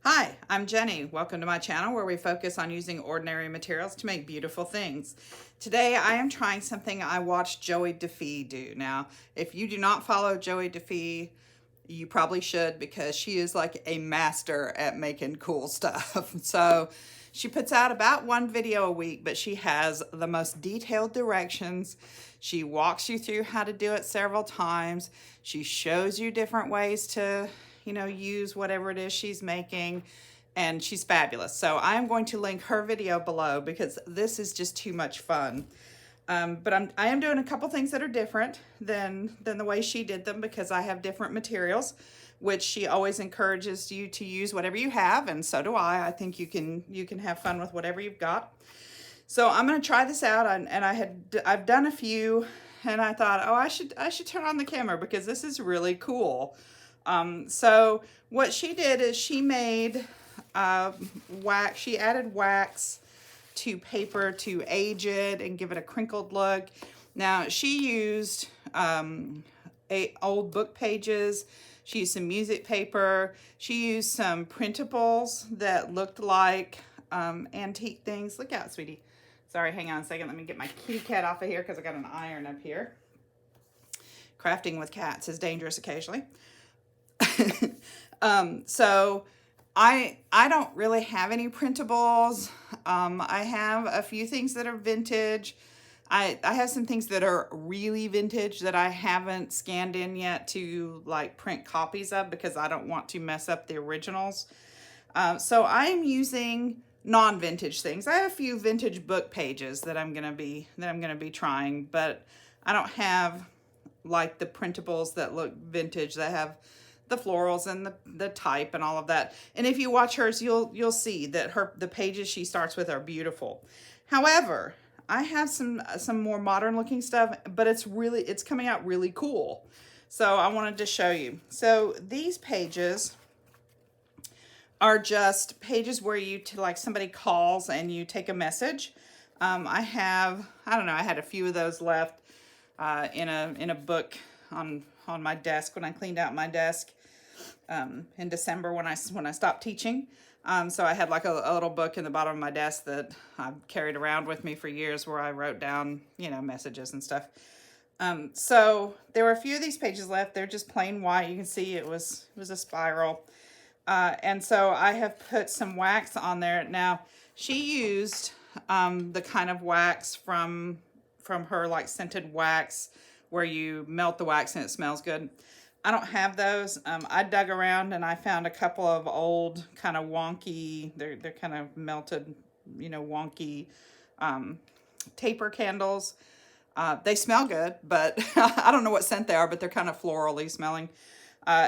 Hi, I'm Jenny. Welcome to my channel where we focus on using ordinary materials to make beautiful things. Today I am trying something I watched Joie De Fie do. Now, if you do not follow Joie De Fie, you probably should because she is like a master at making cool stuff. So she puts out about one video a week, but she has the most detailed directions. She walks you through how to do it several times. She shows you different ways to use whatever it is she's making, and she's fabulous. So I'm going to link her video below because this is just too much fun. But I am doing a couple things that are different than the way she did them because I have different materials, which she always encourages you to use whatever you have, and so do I. I think you can have fun with whatever you've got. So I'm going to try this out, and I've done a few, and I thought, oh, I should turn on the camera because this is really cool. So what she did is she made wax. She added wax to paper to age it and give it a crinkled look. Now she used old book pages. She used some music paper. She used some printables that looked like antique things. Look out, sweetie. Sorry, hang on a second. Let me get my kitty cat off of here because I got an iron up here. Crafting with cats is dangerous occasionally. So I don't really have any printables. I have a few things that are vintage. I have some things that are really vintage that I haven't scanned in yet to like print copies of because I don't want to mess up the originals. So I'm using non-vintage things. I have a few vintage book pages that I'm gonna be trying, but I don't have like the printables that look vintage that have the florals and the type and all of that. And if you watch hers, you'll see that the pages she starts with are beautiful. However, I have some more modern looking stuff, but it's coming out really cool. So I wanted to show you. So these pages are just pages where like somebody calls and you take a message. I don't know, I had a few of those left in a book on my desk when I cleaned out my desk in December when I stopped teaching. So I had like a little book in the bottom of my desk that I've carried around with me for years where I wrote down, messages and stuff. So there were a few of these pages left. They're just plain white. You can see it was a spiral. And so I have put some wax on there. Now, she used the kind of wax from her like scented wax where you melt the wax and it smells good. I don't have those. I dug around and I found a couple of old kind of wonky, they're kind of melted, wonky taper candles. They smell good, but I don't know what scent they are, but they're kind of florally smelling.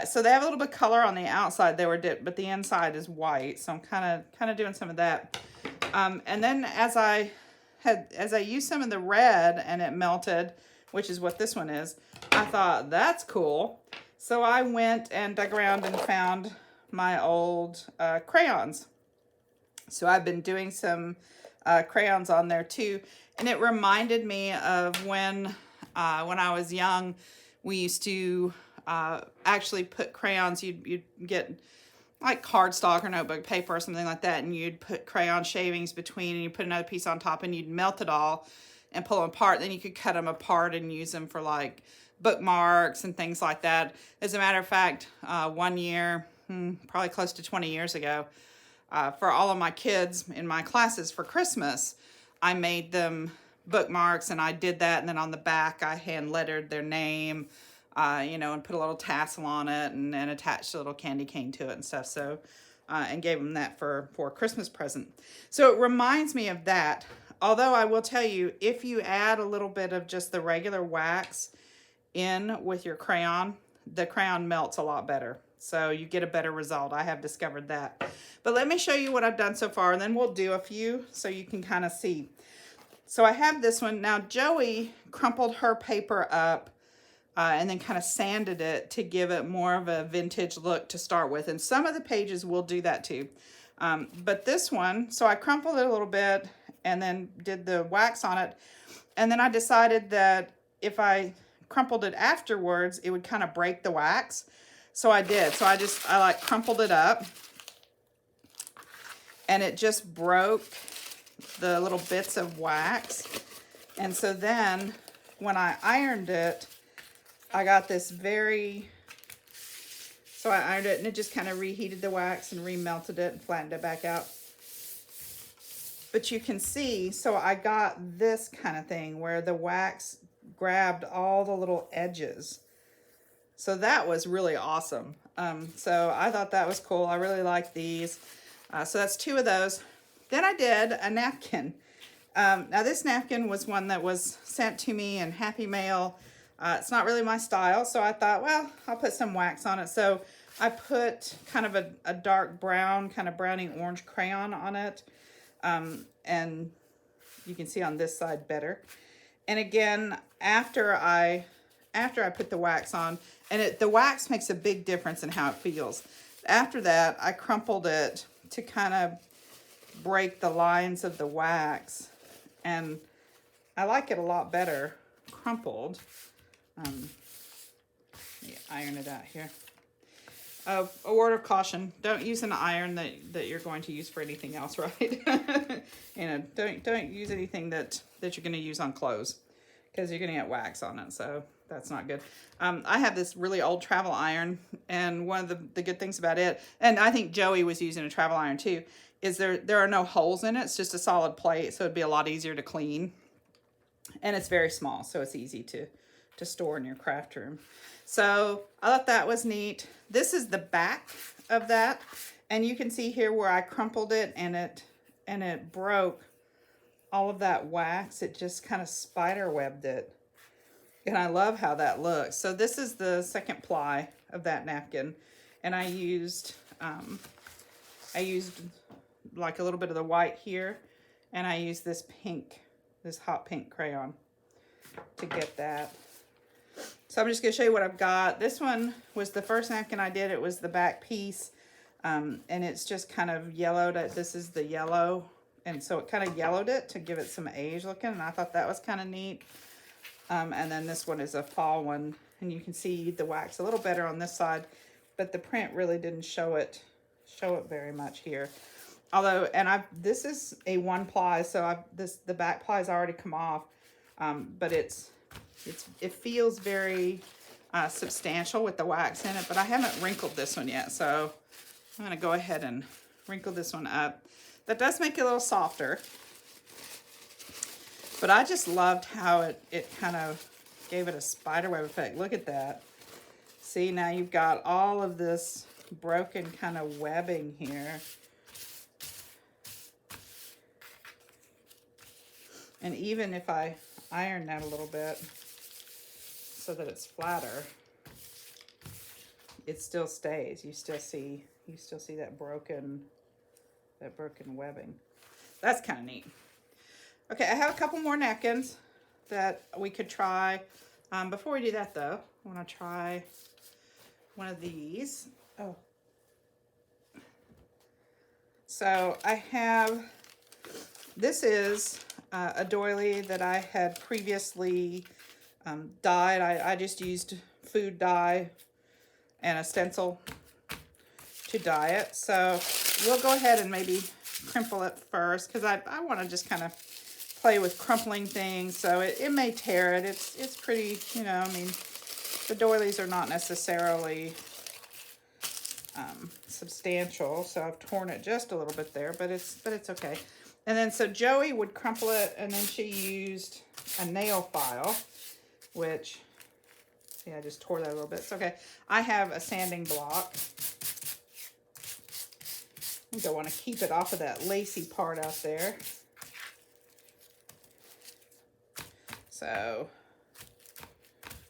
So they have a little bit of color on the outside. They were dipped, but the inside is white. So I'm kind of doing some of that. And then as I used some of the red and it melted, which is what this one is, I thought that's cool. So I went and dug around and found my old crayons. So I've been doing some crayons on there too. And it reminded me of when I was young, we used to actually put crayons. You'd get like cardstock or notebook paper or something like that, and you'd put crayon shavings between, and you put another piece on top, and you'd melt it all and pull them apart. Then you could cut them apart and use them for like bookmarks and things like that. As a matter of fact, one year, probably close to 20 years ago, for all of my kids in my classes for Christmas, I made them bookmarks, and I did that. And then on the back, I hand lettered their name, and put a little tassel on it and attached a little candy cane to it and stuff. So, and gave them that for a Christmas present. So it reminds me of that. Although I will tell you, if you add a little bit of just the regular wax in with your crayon, the crayon melts a lot better. So you get a better result. I have discovered that. But let me show you what I've done so far, and then we'll do a few so you can kind of see. So I have this one. Now, Joey crumpled her paper up and then kind of sanded it to give it more of a vintage look to start with. And some of the pages will do that too. But this one, so I crumpled it a little bit and then did the wax on it. And then I decided that if I crumpled it afterwards, it would kind of break the wax. So I did. So I like crumpled it up and it just broke the little bits of wax. And so then when I ironed it, I got this so I ironed it and it just kind of reheated the wax and remelted it and flattened it back out. But you can see, so I got this kind of thing where the wax grabbed all the little edges. So that was really awesome. So I thought that was cool. I really like these. So that's 2 of those. Then I did a napkin. Now this napkin was one that was sent to me in Happy Mail. It's not really my style, so I thought, well, I'll put some wax on it. So I put kind of a dark brown, kind of browny orange crayon on it. And you can see on this side better. And again, after I put the wax on, and the wax makes a big difference in how it feels. After that, I crumpled it to kind of break the lines of the wax. And I like it a lot better crumpled. Let me iron it out here. A word of caution: don't use an iron that you're going to use for anything else, right? You know, don't use anything that you're going to use on clothes, because you're going to get wax on it. So that's not good. I have this really old travel iron, and one of the good things about it, and I think Joey was using a travel iron too, is there are no holes in it. It's just a solid plate, so it'd be a lot easier to clean. And it's very small, so it's easy to store in your craft room. So I thought that was neat. This is the back of that, and you can see here where I crumpled it and it broke all of that wax. It just kind of spider webbed it, and I love how that looks. So this is the second ply of that napkin, and I used like a little bit of the white here, and I used this hot pink crayon to get that. So I'm just going to show you what I've got. This one was the first napkin I did. It was the back piece, and it's just kind of yellowed. This is the yellow, and so it kind of yellowed it to give it some age looking, and I thought that was kind of neat. And then this one is a fall one, and you can see the wax a little better on this side, but the print really didn't show it very much here. Although, and this is a 1 ply, so the back ply's already come off, but it feels very substantial with the wax in it, but I haven't wrinkled this one yet, so I'm going to go ahead and wrinkle this one up. That does make it a little softer, but I just loved how it kind of gave it a spiderweb effect. Look at that. See, now you've got all of this broken kind of webbing here. And even if I iron that a little bit so that it's flatter, it still stays. You still see that broken webbing. That's kind of neat. Okay, I have a couple more napkins that we could try. Before we do that though, I want to try one of these. Oh. So I have, this is a doily that I had previously dyed. I just used food dye and a stencil to dye it. So we'll go ahead and maybe crimple it first, because I want to just kind of play with crumpling things. So it may tear it. It's pretty, you know, I mean, the doilies are not necessarily substantial, so I've torn it just a little bit there, but it's okay. And then so Joey would crumple it, and then she used a nail file, which, see, I just tore that a little bit. It's okay. I have a sanding block. I don't want to keep it off of that lacy part out there. So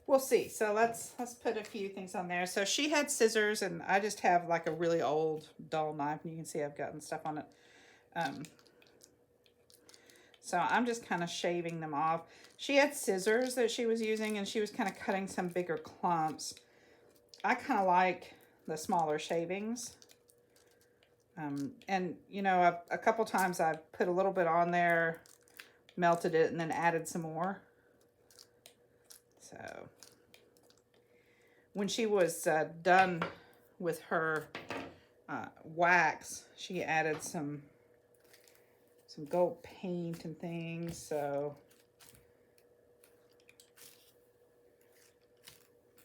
we'll see. So let's put a few things on there. So she had scissors, and I just have like a really old dull knife, and you can see I've gotten stuff on it. So I'm just kind of shaving them off. She had scissors that she was using, and she was kind of cutting some bigger clumps. I kind of like the smaller shavings. And, you know, a couple times I've put a little bit on there, melted it, and then added some more. So when she was done with her wax, she added some some gold paint and things, so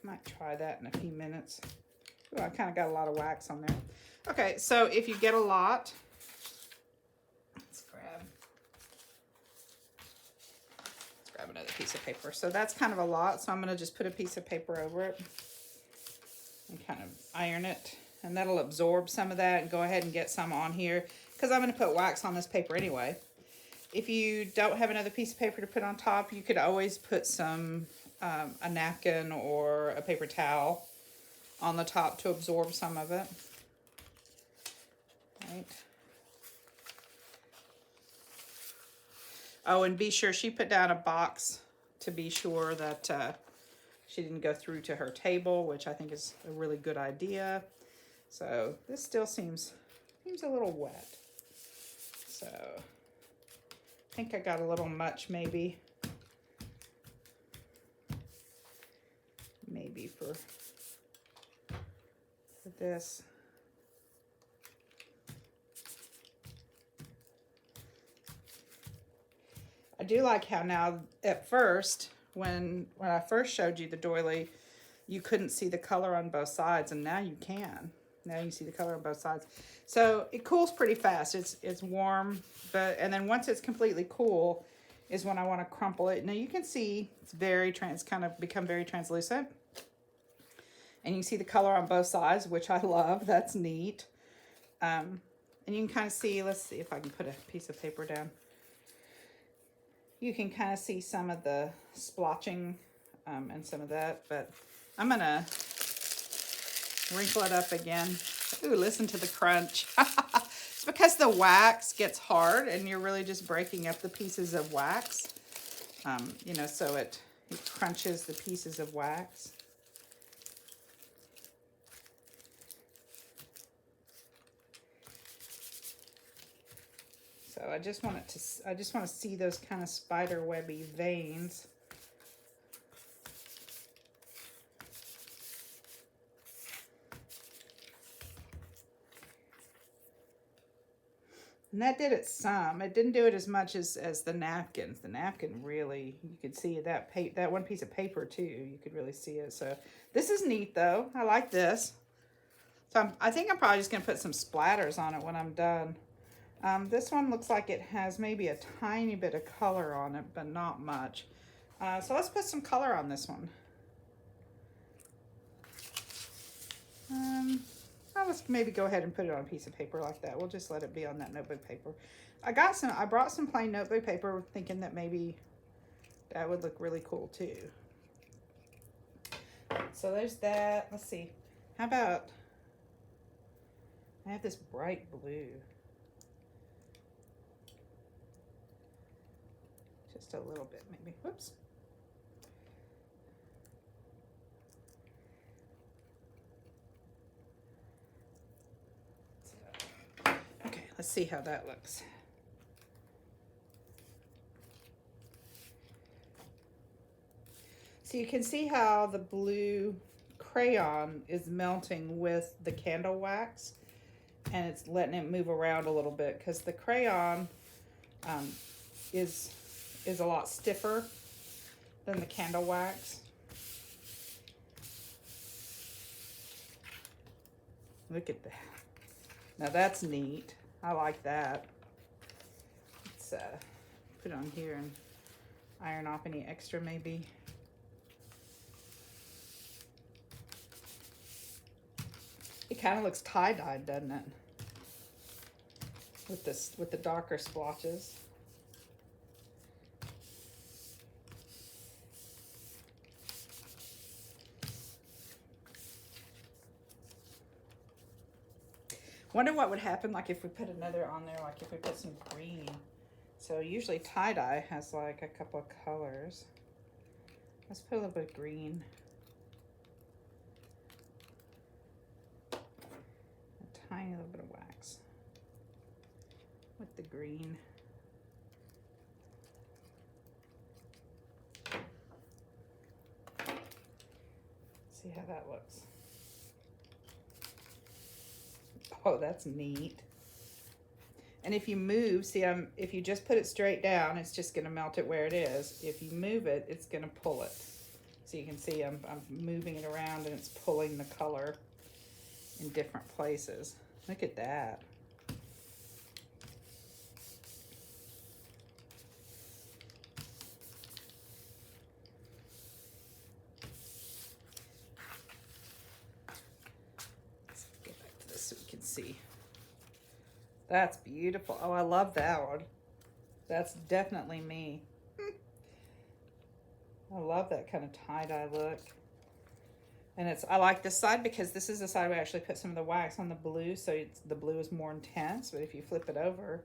might try that in a few minutes. Ooh, I kind of got a lot of wax on there. Okay, so if you get a lot, let's grab another piece of paper. So that's kind of a lot, so I'm going to just put a piece of paper over it and kind of iron it, and that'll absorb some of that, and go ahead and get some on here because I'm going to put wax on this paper anyway. If you don't have another piece of paper to put on top, you could always put some a napkin or a paper towel on the top to absorb some of it. Right. Oh, and be sure she put down a box to be sure that she didn't go through to her table, which I think is a really good idea. So this still seems a little wet. So I think I got a little much maybe for this. I do like how now at first, when I first showed you the doily, you couldn't see the color on both sides, and now you can. Now you see the color on both sides. So it cools pretty fast. It's warm, and then once it's completely cool is when I want to crumple it. Now you can see it's kind of become very translucent. And you can see the color on both sides, which I love. That's neat. And you can kind of see, let's see if I can put a piece of paper down. You can kind of see some of the splotching and some of that, but I'm going to wrinkle it up again. Ooh, listen to the crunch. It's because the wax gets hard and you're really just breaking up the pieces of wax. You know, so it crunches the pieces of wax. So I just want to see those kind of spider webby veins. And that did it some. It didn't do it as much as the napkins. The napkin really, you could see that one piece of paper too. You could really see it. So this is neat though. I like this. So I think I'm probably just going to put some splatters on it when I'm done. This one looks like it has maybe a tiny bit of color on it, but not much. So let's put some color on this one. Let's maybe go ahead and put it on a piece of paper like that. We'll just let it be on that notebook paper. I brought some plain notebook paper thinking that maybe that would look really cool too. So there's that. Let's see. How about, I have this bright blue. Just a little bit maybe. Whoops. Okay, let's see how that looks. So you can see how the blue crayon is melting with the candle wax, and it's letting it move around a little bit because the crayon is a lot stiffer than the candle wax. Look at that. Now that's neat. I like that. Let's put it on here and iron off any extra maybe. It kind of looks tie-dyed, doesn't it? With the darker splotches. Wonder what would happen like if we put another on there, like if we put some green. So usually tie-dye has like a couple of colors. Let's put a little bit of green. A tiny little bit of wax with the green. See how that looks. Oh, that's neat. And if you move, see, if you just put it straight down, it's just going to melt it where it is. If you move it, it's going to pull it. So you can see I'm moving it around and it's pulling the color in different places. Look at that. Let's get back to this so we can see. That's beautiful. Oh, I love that one. That's definitely me. I love that kind of tie-dye look. And I like this side because this is the side we actually put some of the wax on the blue, so the blue is more intense. But if you flip it over,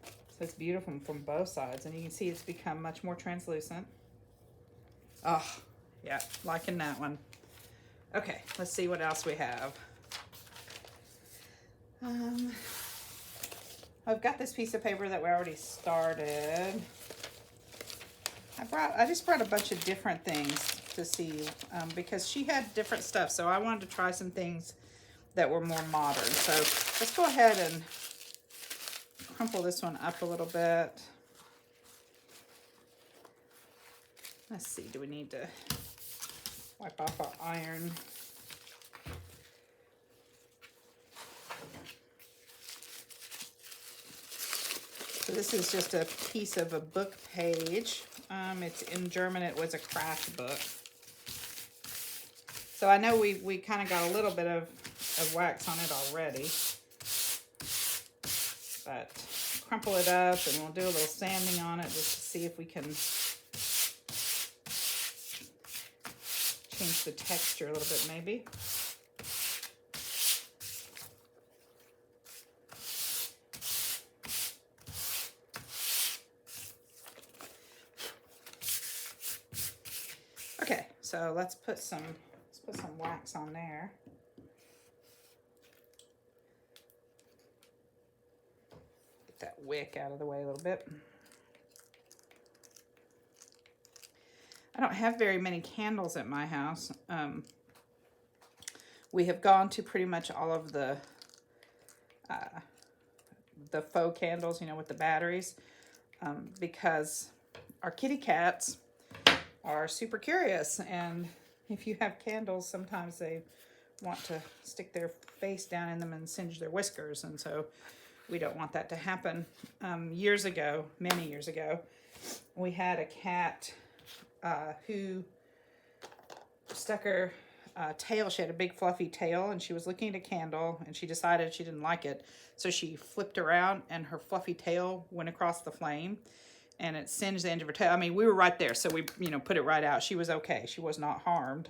so it's beautiful from both sides. And you can see it's become much more translucent. Oh, yeah, liking that one. Okay, let's see what else we have. I've got this piece of paper that we already started. I just brought a bunch of different things to see because she had different stuff. So I wanted to try some things that were more modern. So let's go ahead and crumple this one up a little bit. Let's see, do we need to wipe off our iron? So this is just a piece of a book page. It's in German. It was a craft book. So I know we kind of got a little bit of wax on it already. But crumple it up and we'll do a little sanding on it just to see if we can change the texture a little bit maybe. Okay, so let's put some wax on there. Get that wick out of the way a little bit. I don't have very many candles at my house. We have gone to pretty much all of the faux candles, you know, with the batteries, because our kitty cats are super curious, and if you have candles, sometimes they want to stick their face down in them and singe their whiskers, and so we don't want that to happen. Years ago, many years ago, we had a cat who stuck her tail. She had a big fluffy tail, and she was looking at a candle, and she decided she didn't like it, so she flipped around, and her fluffy tail went across the flame, and it singed the end of her tail. I mean, we were right there, so we, you know, put it right out. She was okay. She was not harmed,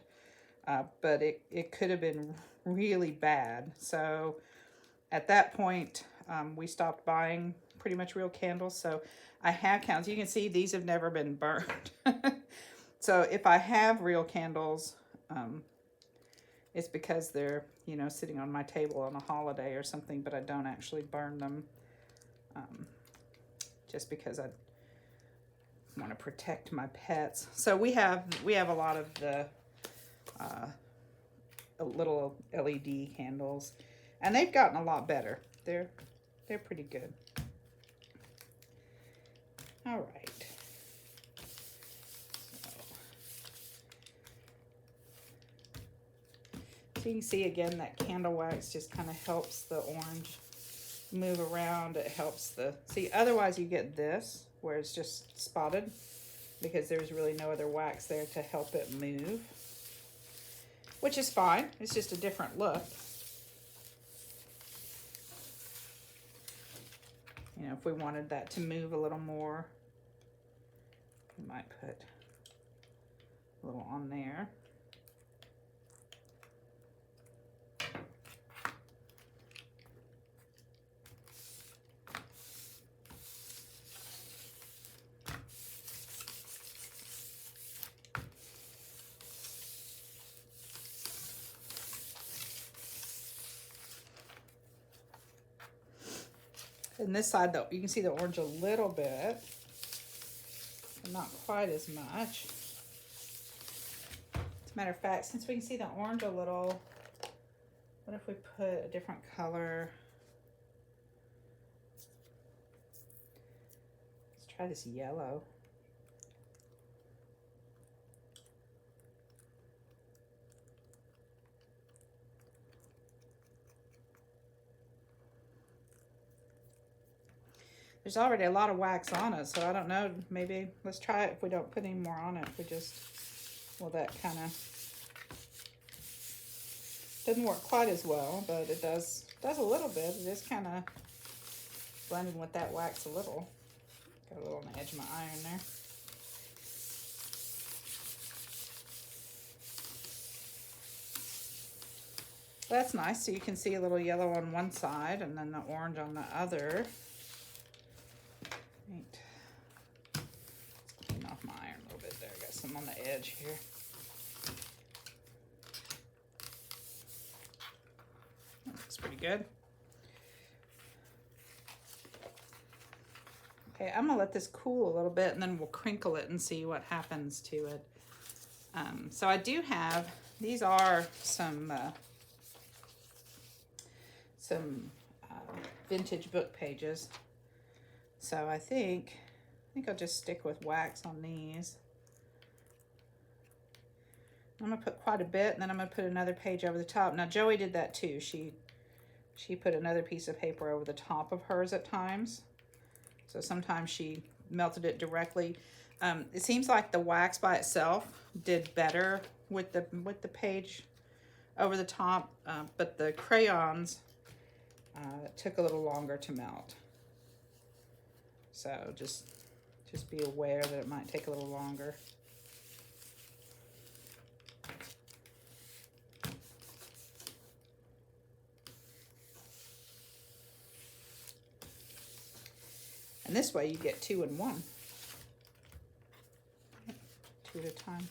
but it could have been really bad. So at that point, we stopped buying pretty much real candles. So I have candles. You can see these have never been burned. So if I have real candles, it's because they're, you know, sitting on my table on a holiday or something, but I don't actually burn them, just because I want to protect my pets. So we have a lot of the little LED candles, and they've gotten a lot better. They're pretty good. All right. So you can see again that candle wax just kind of helps the orange move around. It helps see, otherwise you get this where it's just spotted because there's really no other wax there to help it move, which is fine. It's just a different look. You know, if we wanted that to move a little more, we might put a little on there. And this side, though, you can see the orange a little bit, but not quite as much. As a matter of fact, since we can see the orange a little, what if we put a different color? try this yellow. There's already a lot of wax on it, so I don't know. Maybe let's try it if we don't put any more on it. If we just, well, that kind of doesn't work quite as well, but it does a little bit. It is kind of blending with that wax a little. Got a little on the edge of my iron there. That's nice. So you can see a little yellow on one side and then the orange on the other. Neat. Let's clean off my iron a little bit there. I got some on the edge here. That looks pretty good. Okay, I'm gonna let this cool a little bit and then we'll crinkle it and see what happens to it. So I do have, these are some vintage book pages. So I think I'll just stick with wax on these. I'm gonna put quite a bit and then I'm gonna put another page over the top. Now Joey did that too. She put another piece of paper over the top of hers at times. So sometimes she melted it directly. It seems like the wax by itself did better with the page over the top, but the crayons took a little longer to melt. So just be aware that it might take a little longer. And this way you get 2 in 1. 2 at a time.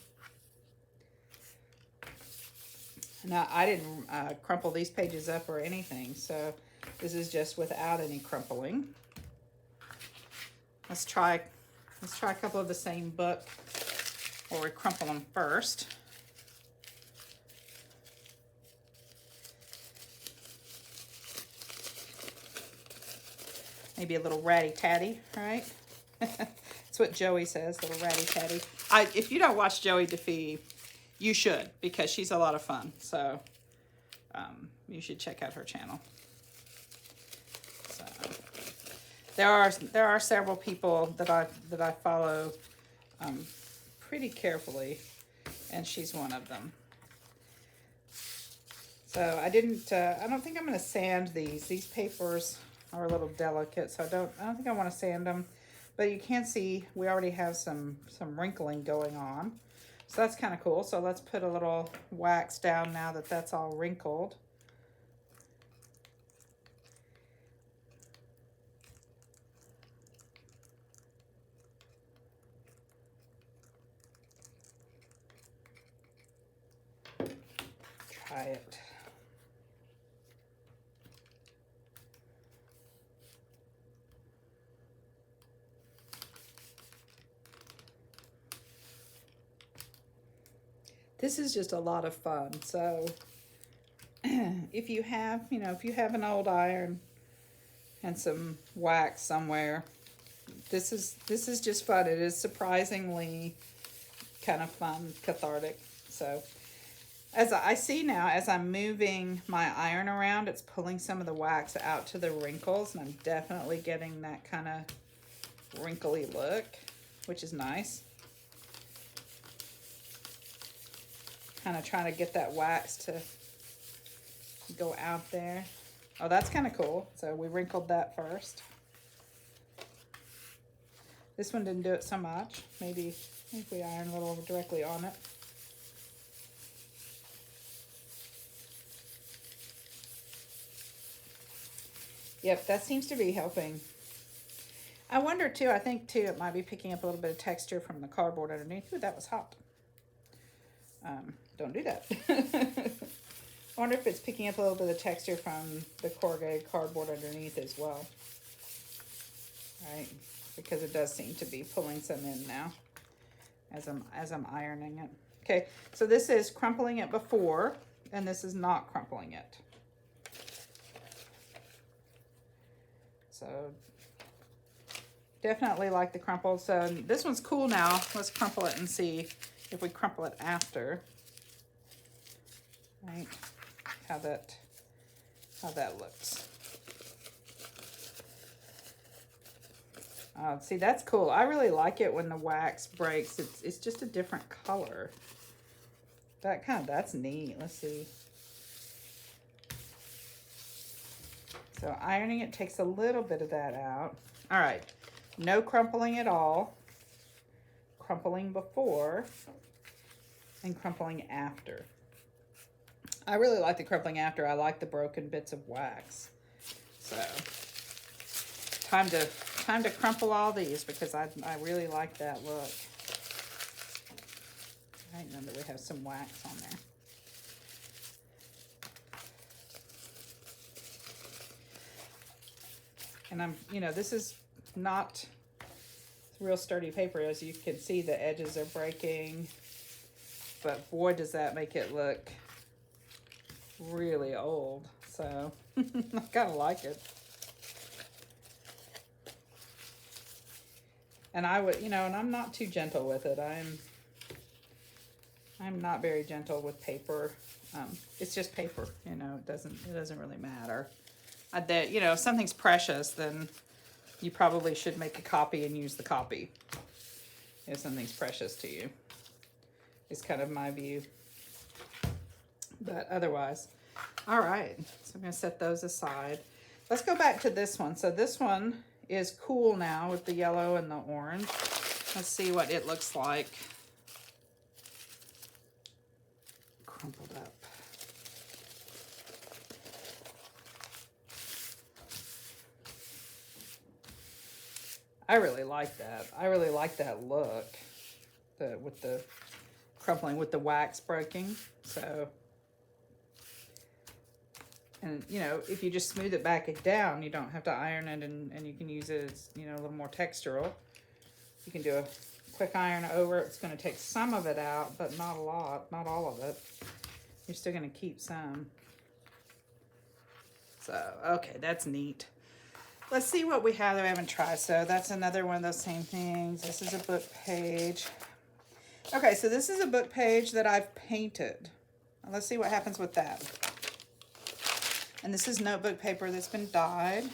Now I didn't crumple these pages up or anything, so this is just without any crumpling. Let's try a couple of the same book where we crumple them first. Maybe a little ratty-tatty, right? That's what Joey says, little ratty-tatty. If you don't watch Joie De Fie, you should, because she's a lot of fun. So you should check out her channel. So there are several people that I follow pretty carefully, and she's one of them. So I don't think I'm going to sand these. These papers are a little delicate, so I don't think I want to sand them. But you can see we already have some wrinkling going on. So that's kind of cool. So let's put a little wax down now that that's all wrinkled. Try it. This is just a lot of fun. So if you have, if you have an old iron and some wax somewhere, this is just fun. It is surprisingly kind of fun, cathartic. So as I see now, as I'm moving my iron around, it's pulling some of the wax out to the wrinkles, and I'm definitely getting that kind of wrinkly look, which is nice. Kind of trying to get that wax to go out there. Oh, that's kind of cool. So we wrinkled that first. This one didn't do it so much. Maybe if we iron a little directly on it. Yep, that seems to be helping. I wonder too, I think too, it might be picking up a little bit of texture from the cardboard underneath. Ooh, that was hot. Don't do that. I wonder if it's picking up a little bit of texture from the corrugated cardboard underneath as well. Right? Because it does seem to be pulling some in now as I'm ironing it. Okay, so this is crumpling it before, and this is not crumpling it. So Definitely like the crumple. So this one's cool now. Let's crumple it and see if we crumple it after. Right? How that looks. See, that's cool. I really like it when the wax breaks. It's just a different color. That's neat. Let's see. So ironing it takes a little bit of that out. All right, no crumpling at all. Crumpling before and crumpling after. I really like the crumpling after. I like the broken bits of wax. So time to crumple all these because I really like that look. Right, now that we have some wax on there. And this is not real sturdy paper. As you can see, the edges are breaking, but boy, does that make it look really old. So I kind of like it. And I would, and I'm not too gentle with it. I'm not very gentle with paper. It's just paper, it doesn't really matter. If something's precious, then you probably should make a copy and use the copy if something's precious to you. It's kind of my view. But otherwise, all right. So I'm going to set those aside. Let's go back to this one. So this one is cool now with the yellow and the orange. Let's see what it looks like crumpled up. I really like that. I really like that look, with the crumpling, with the wax breaking. So, and if you just smooth it back down, you don't have to iron it, and you can use it as, a little more textural. You can do a quick iron over it. It's going to take some of it out, but not a lot, not all of it. You're still going to keep some. So, okay, that's neat. Let's see what we have that we haven't tried. So that's another one of those same things. This is a book page. Okay, so this is a book page that I've painted. Let's see what happens with that. And this is notebook paper that's been dyed.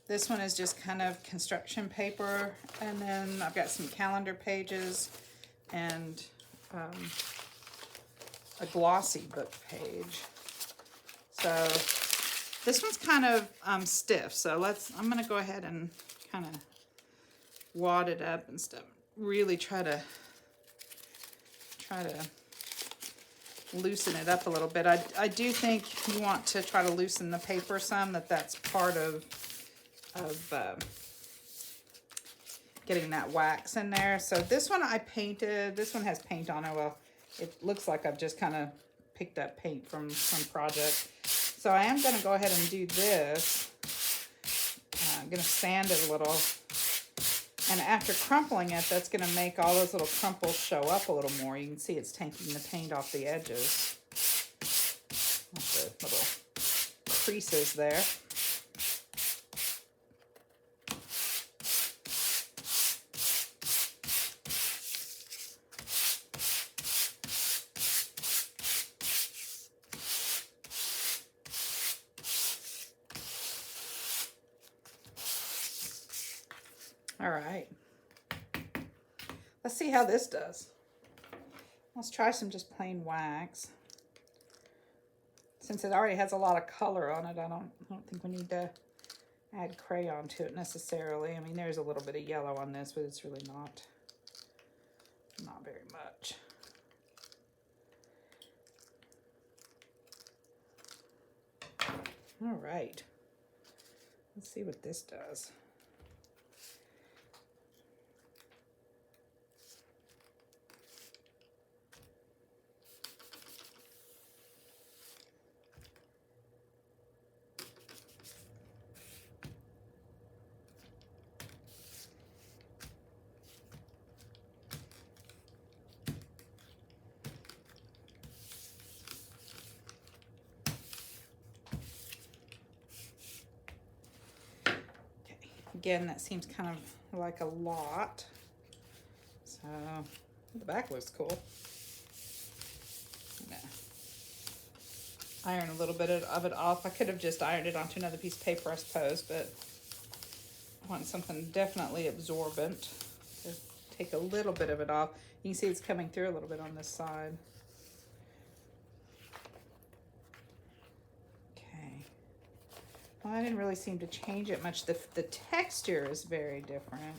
This one is just kind of construction paper. And then I've got some calendar pages and a glossy book page. So this one's kind of stiff, so I'm going to go ahead and kind of wad it up and stuff. Really try to loosen it up a little bit. I do think you want to try to loosen the paper some, that's part of getting that wax in there. So this one I painted. This one has paint on it. Well, it looks like I've just kind of picked up paint from project. So I am going to go ahead and do this. I'm going to sand it a little. And after crumpling it, that's going to make all those little crumples show up a little more. You can see it's taking the paint off the edges. The little creases there. All right, let's see how this does. Let's try some just plain wax. Since it already has a lot of color on it, I don't think we need to add crayon to it necessarily. I mean, there's a little bit of yellow on this, but it's really not very much. All right, let's see what this does. Again, that seems kind of like a lot. So the back looks cool. Iron a little bit of it off. I could have just ironed it onto another piece of paper, I suppose, but I want something definitely absorbent. So take a little bit of it off. You can see it's coming through a little bit on this side. Okay. Well, I didn't really seem to change it much. The texture is very different.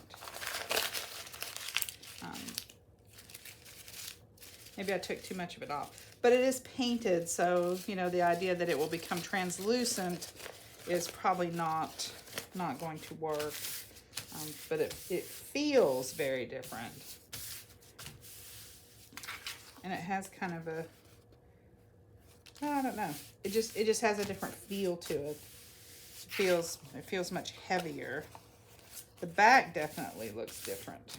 Maybe I took too much of it off. But it is painted, so, you know, the idea that it will become translucent is probably not going to work. But it feels very different. And it has kind of a, I don't know. It just has a different feel to it. It feels much heavier. The back definitely looks different.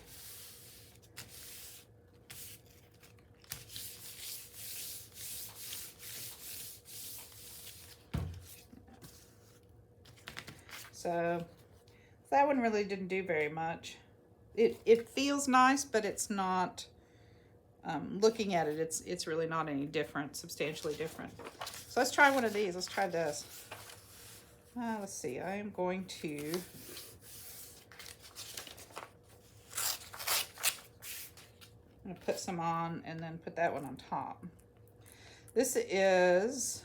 So that one really didn't do very much. It feels nice, but it's not, looking at it, it's really not any different, substantially different. So let's try one of these. Let's try this. Let's see, I am going to put some on and then put that one on top. This is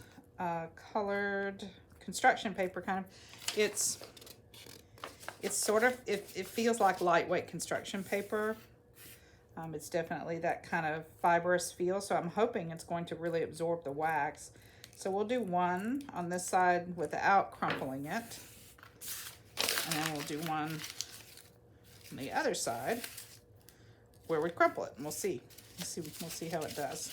colored construction paper, kind of. It's sort of, it feels like lightweight construction paper. It's definitely that kind of fibrous feel, so I'm hoping it's going to really absorb the wax. So we'll do one on this side without crumpling it. And then we'll do one on the other side where we crumple it, and we'll see. We'll see how it does.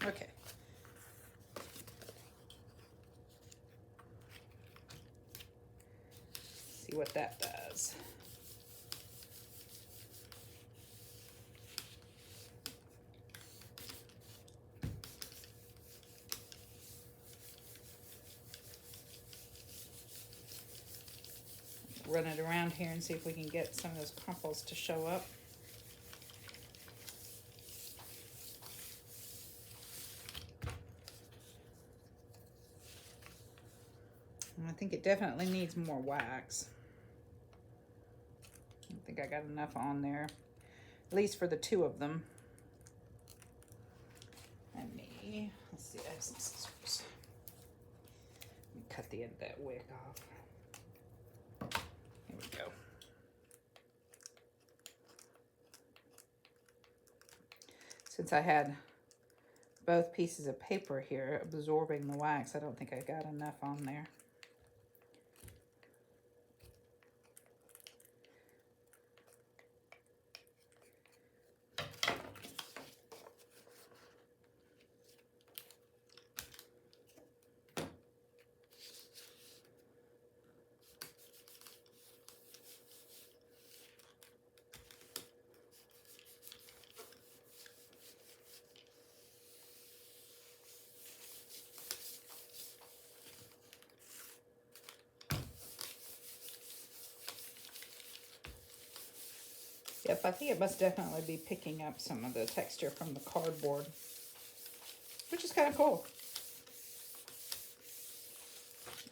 Okay. See what that does. Run it around here and see if we can get some of those crumples to show up. I think it definitely needs more wax. I think I got enough on there, at least for the two of them. Let's see, I have some scissors. Let me cut the end of that wick off. Here we go. Since I had both pieces of paper here absorbing the wax, I don't think I got enough on there. Yep, I think it must definitely be picking up some of the texture from the cardboard, which is kind of cool.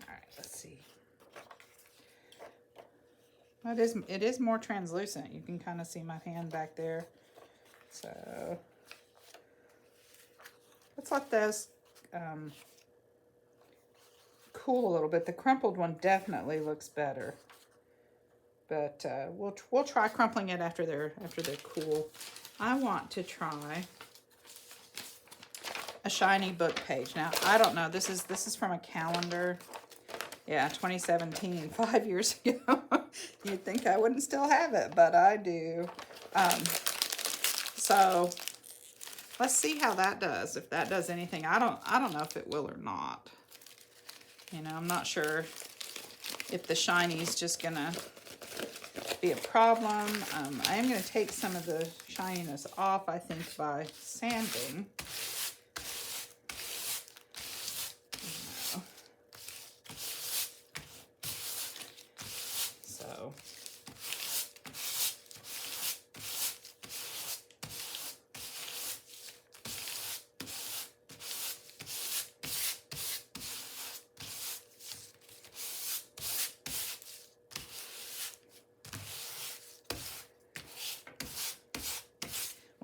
All right, let's see. It is more translucent. You can kind of see my hand back there. So let's let those cool a little bit. The crumpled one definitely looks better. But we'll try crumpling it after they're cool. I want to try a shiny book page. Now I don't know. This is from a calendar. Yeah, 2017, 5 years ago. You'd think I wouldn't still have it, but I do. So let's see how that does. If that does anything, I don't know if it will or not. You know, I'm not sure if the shiny's just gonna be a problem. I am going to take some of the shininess off, I think, by sanding. So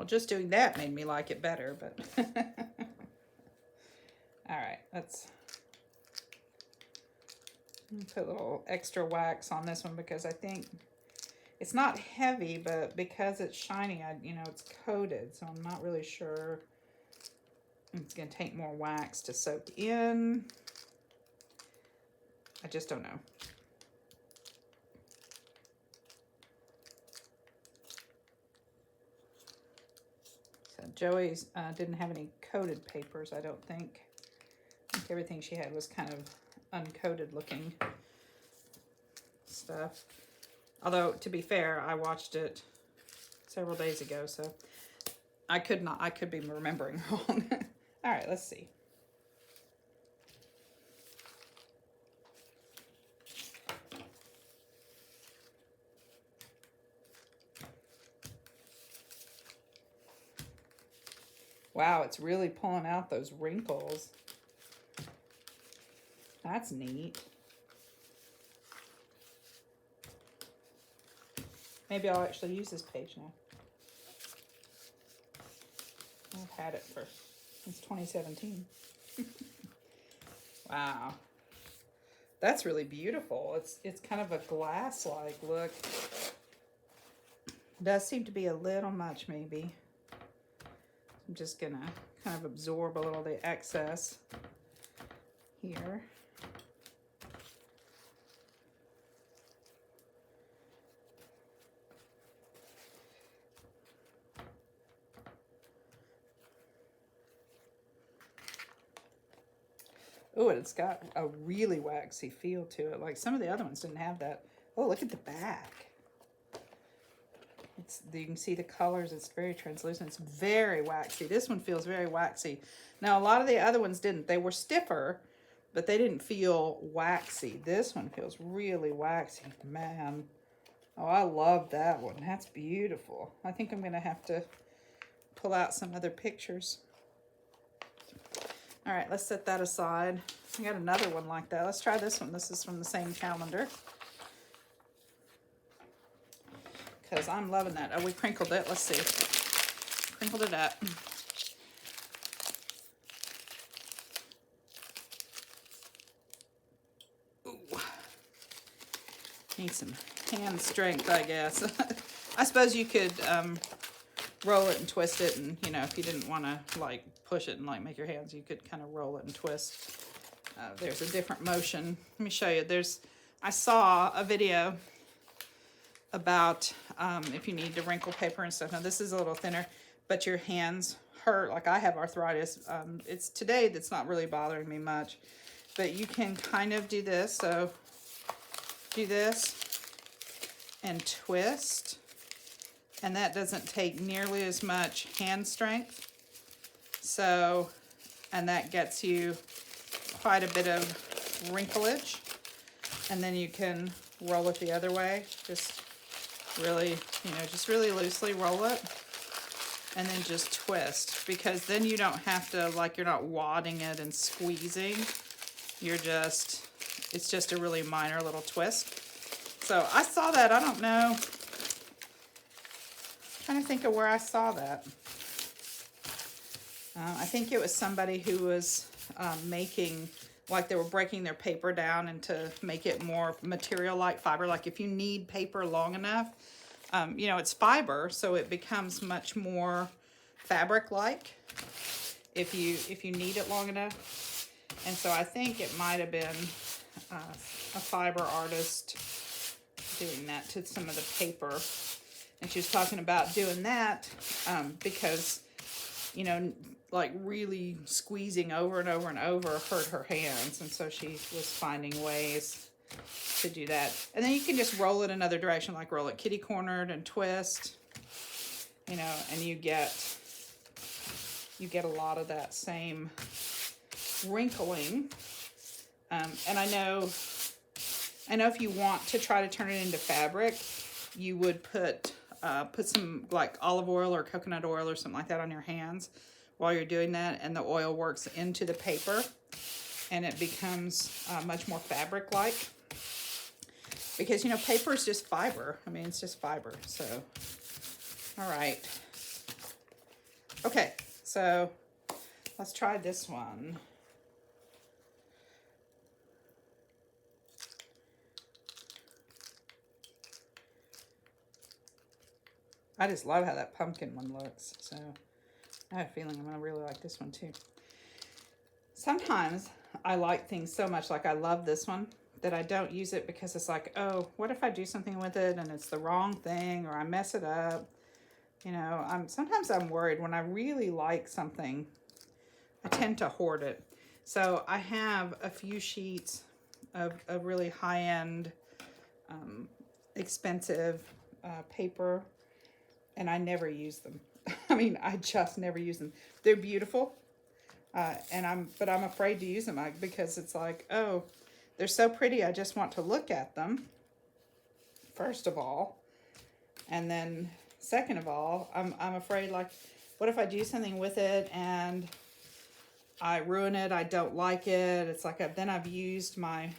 just doing that made me like it better, but all right, let's put a little extra wax on this one because I think it's not heavy, but because it's shiny, you know, it's coated, so I'm not really sure. It's going to take more wax to soak in. I just don't know. Joey's didn't have any coated papers, I don't think. I think everything she had was kind of uncoated looking stuff. Although, to be fair, I watched it several days ago, so I could be remembering wrong. All right, let's see. Wow, it's really pulling out those wrinkles. That's neat. Maybe I'll actually use this page now. I've had it since 2017. Wow. That's really beautiful. It's kind of a glass-like look. It does seem to be a little much, maybe. I'm just gonna kind of absorb a little of the excess here. Oh, and it's got a really waxy feel to it. Like some of the other ones didn't have that. Oh, look at the back. You can see the colors. It's very translucent. It's very waxy. This one feels very waxy. Now, a lot of the other ones didn't. They were stiffer, but they didn't feel waxy. This one feels really waxy. Man. Oh, I love that one. That's beautiful. I think I'm going to have to pull out some other pictures. All right, let's set that aside. I got another one like that. Let's try this one. This is from the same calendar. Because I'm loving that. Oh, we crinkled it. Let's see. Crinkled it up. Ooh. Need some hand strength, I guess. I suppose you could roll it and twist it, and you know, if you didn't want to like push it and like make your hands, you could kind of roll it and twist. There's a different motion. Let me show you. I saw a video about if you need to wrinkle paper and stuff. Now this is a little thinner, but your hands hurt. Like I have arthritis. It's today that's not really bothering me much, but you can kind of do this. So do this and twist, and that doesn't take nearly as much hand strength. So, and that gets you quite a bit of wrinklage, and then you can roll it the other way. Just really, you know, just really loosely roll it, and then just twist, because then you don't have to, like, you're not wadding it and squeezing. It's just a really minor little twist. So I saw that. I don't know. I'm trying to think of where I saw that. I think it was somebody who was making, like they were breaking their paper down and to make it more material-like fiber. Like if you knead paper long enough, you know, it's fiber, so it becomes much more fabric-like if you knead it long enough. And so I think it might have been a fiber artist doing that to some of the paper. And she was talking about doing that because, you know, like really squeezing over and over and over hurt her hands. And so she was finding ways to do that. And then you can just roll it another direction, like roll it kitty-cornered and twist, you know, and you get a lot of that same wrinkling. And I know if you want to try to turn it into fabric, you would put some like olive oil or coconut oil or something like that on your hands while you're doing that, and the oil works into the paper and it becomes much more fabric-like. Because, you know, paper is just fiber. I mean, it's just fiber. So, all right. Okay, so let's try this one. I just love how that pumpkin one looks. So I have a feeling I'm going to really like this one too. Sometimes I like things so much, like I love this one, that I don't use it because it's like, oh, what if I do something with it and it's the wrong thing or I mess it up? You know, sometimes I'm worried when I really like something, I tend to hoard it. So I have a few sheets of really high-end, expensive paper, and I never use them. I mean, I just never use them. They're beautiful, but I'm afraid to use them because it's like, oh, they're so pretty. I just want to look at them, first of all, and then second of all, I'm afraid, like, what if I do something with it and I ruin it? I don't like it. It's like then I've used my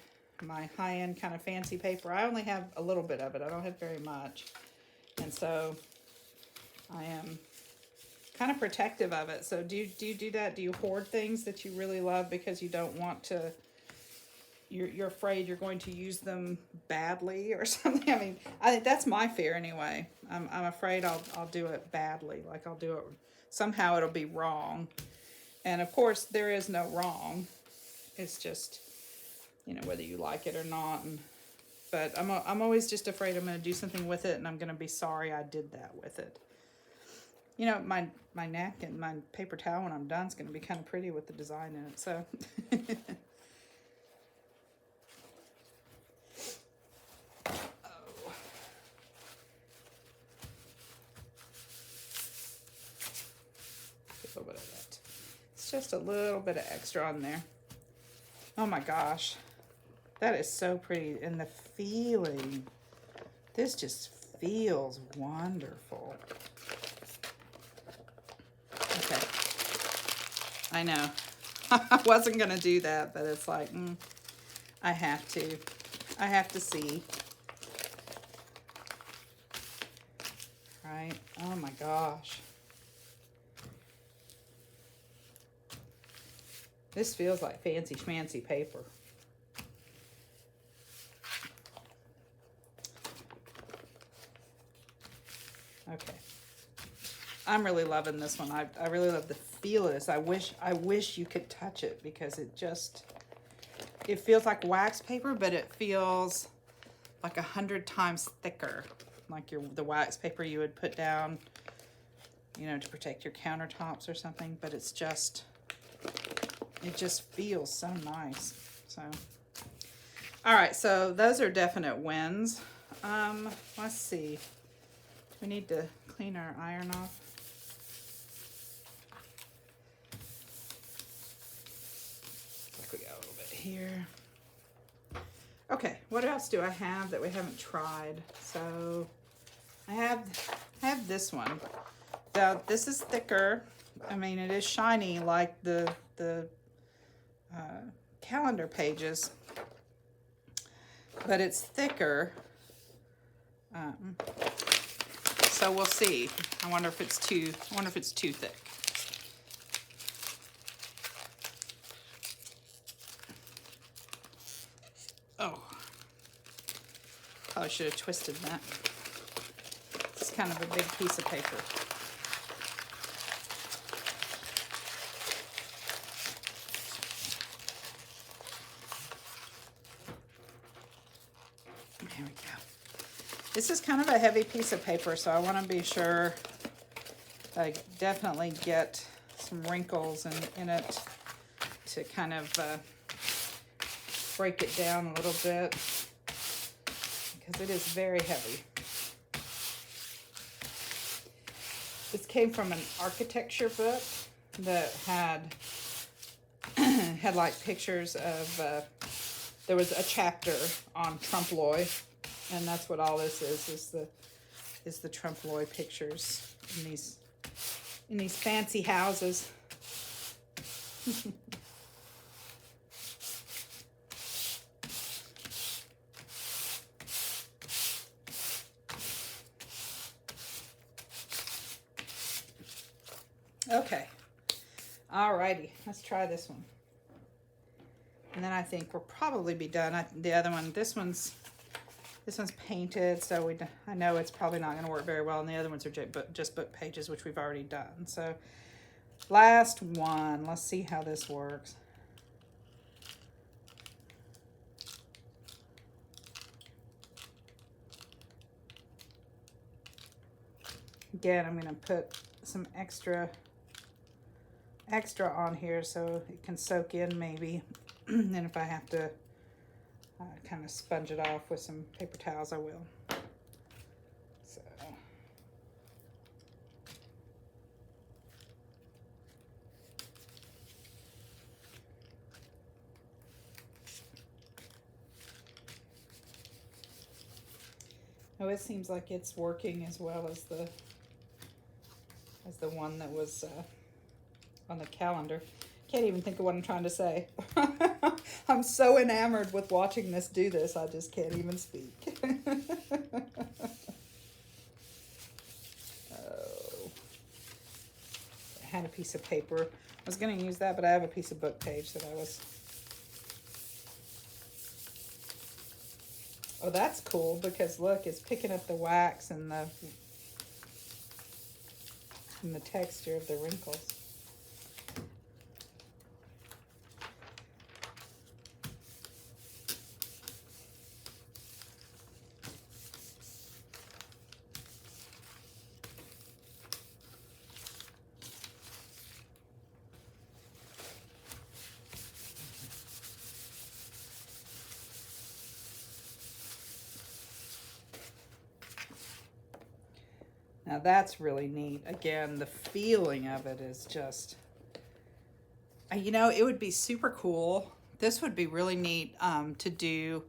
high-end kind of fancy paper. I only have a little bit of it. I don't have very much, and so I am kind of protective of it. So do you do that? Do you hoard things that you really love because you don't want to, you're afraid you're going to use them badly or something? I mean, I think that's my fear anyway. I'm afraid I'll do it badly. Like I'll do it, somehow it'll be wrong. And of course there is no wrong. It's just, you know, whether you like it or not. But I'm always just afraid I'm going to do something with it and I'm going to be sorry I did that with it. You know, my napkin, my paper towel when I'm done is going to be kind of pretty with the design in it. So, a little bit of that. It's just a little bit of extra on there. Oh my gosh, that is so pretty, and the feeling. This just feels wonderful. Okay, I know. I wasn't going to do that, but it's like, I have to see. Right? Oh my gosh. This feels like fancy schmancy paper. Okay. I'm really loving this one. I really love the feel of this. I wish you could touch it because it feels like wax paper, but it feels like 100 times thicker. Like the wax paper you would put down, you know, to protect your countertops or something, but it just feels so nice. So, all right, so those are definite wins. Let's see. We need to clean our iron off. We got a little bit here. Okay, what else do I have that we haven't tried? So I have this one. Now this is thicker. I mean, it is shiny like the calendar pages, but it's thicker. So we'll see. I wonder if it's too thick. Oh, probably should have twisted that. It's kind of a big piece of paper. There we go. This is kind of a heavy piece of paper, so I want to be sure I definitely get some wrinkles in it to kind of break it down a little bit. because it is very heavy. This came from an architecture book that had had like pictures of, there was a chapter on trompe-l'oeil, and that's what all this is the trompe-l'oeil pictures in these fancy houses. Okay, alrighty, let's try this one. And then I think we'll probably be done. The other one, this one's painted, so I know it's probably not going to work very well. And the other ones are just book pages, which we've already done. So last one. Let's see how this works. Again, I'm going to put some extra on here so it can soak in maybe. And if I have to kind of sponge it off with some paper towels, I will. So. Oh, it seems like it's working as well as the one that was on the calendar. Can't even think of what I'm trying to say. I'm so enamored with watching this do this, I just can't even speak. Oh. I had a piece of paper. I was going to use that, but I have a piece of book page that I was... Oh, that's cool, because look, it's picking up the wax and the texture of the wrinkles. Now that's really neat. Again, the feeling of it is just, you know, it would be super cool. This would be really neat to do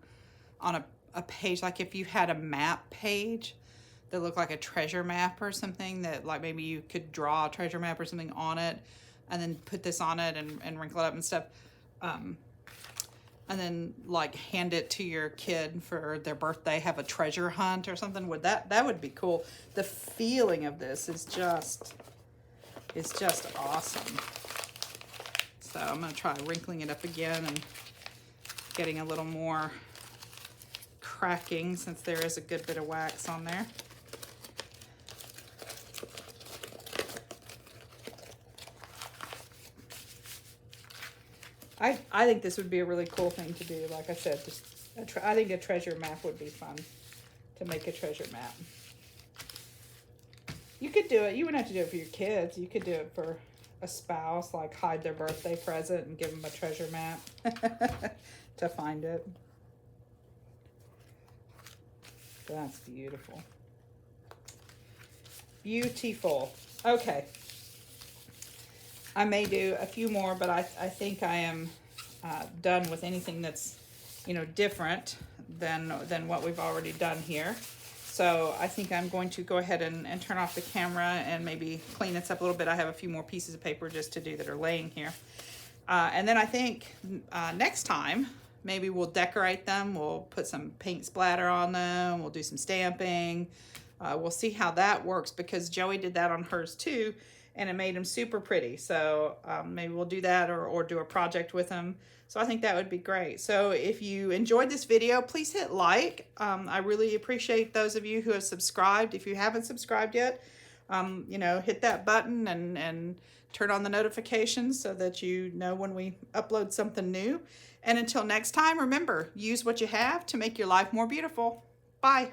on a page, like if you had a map page that looked like a treasure map or something, that like maybe you could draw a treasure map or something on it and then put this on it and wrinkle it up and stuff. And then like hand it to your kid for their birthday, have a treasure hunt or something. That would be cool. The feeling of this is just awesome. So I'm gonna try wrinkling it up again and getting a little more cracking, since there is a good bit of wax on there. I think this would be a really cool thing to do. Like I said, just I think a treasure map would be fun, to make a treasure map. You could do it. You wouldn't have to do it for your kids. You could do it for a spouse, like hide their birthday present and give them a treasure map to find it. That's beautiful. Beautiful. Okay. I may do a few more, but I think I am done with anything that's, you know, different than what we've already done here. So I think I'm going to go ahead and turn off the camera and maybe clean this up a little bit. I have a few more pieces of paper just to do that are laying here. And then I think next time, maybe we'll decorate them. We'll put some paint splatter on them. We'll do some stamping. We'll see how that works, because Joey did that on hers too, and it made them super pretty. So maybe we'll do that, or do a project with them. So I think that would be great. So if you enjoyed this video, please hit like. I really appreciate those of you who have subscribed. If you haven't subscribed yet, you know, hit that button and turn on the notifications so that you know when we upload something new. And until next time, remember, use what you have to make your life more beautiful. Bye.